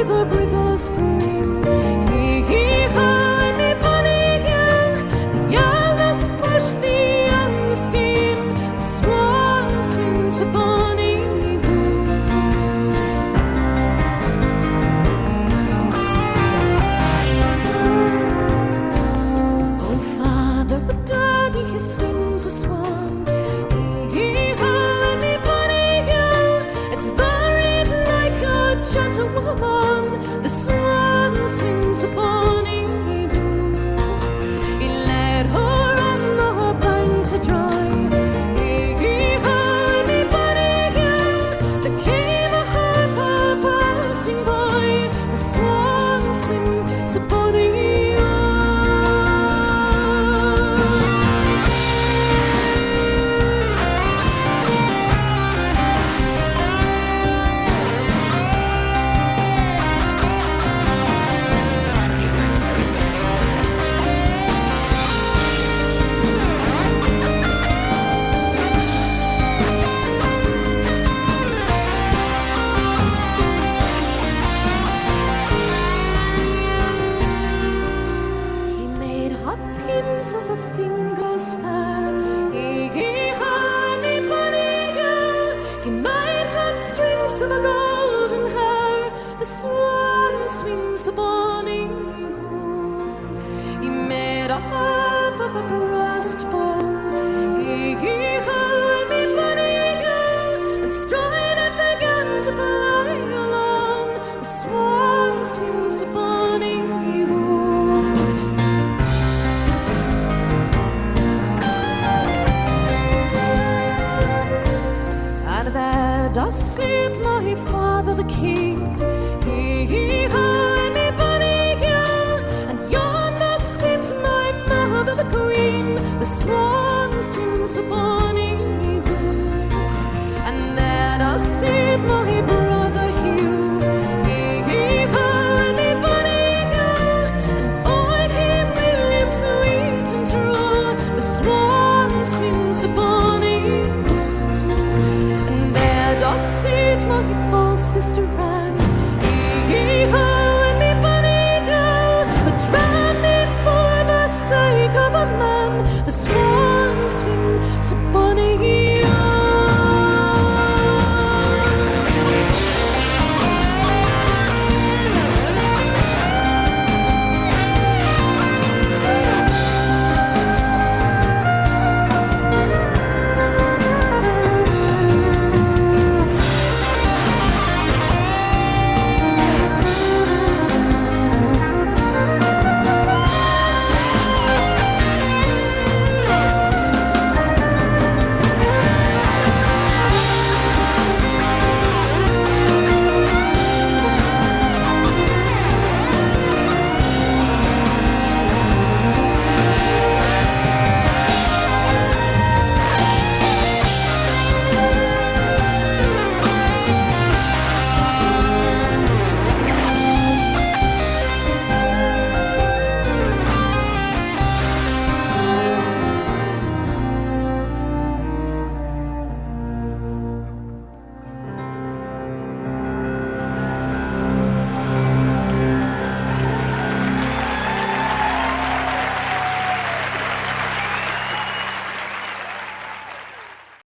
the river spring. Hee-hee-ha, and me bonny young, the elders push the youngest in. The swan swims a bonny he swims a swan. Hee-hee-ha, and me bonny young, it's buried like a gentlewoman. The swan swims a bonny hoo. He led her on the bank to dry. Hee-hee-ha, and me bonny young, there came a harper passing by. The swan swims a bonny pins of the fingers fair. Hee-hee-ha, and me bonny young, he made hot strings of a golden hair. The swan swims a bonny hoo. He made a harp of a breastbone. Hee-hee-ha, and me bonny young, and Strident began to play along. The swan swims a bonny hoo. There does sit my father the king. Hee-hee-ha, and me bonny young, and yonder sits my mother the queen. The swan swims a bonny hoo. And there does sit my brother Hugh. Hee-hee-ha, and me bonny young, and boy King William sweet and true. The swan swims a bonny hoo. Does sit my false sister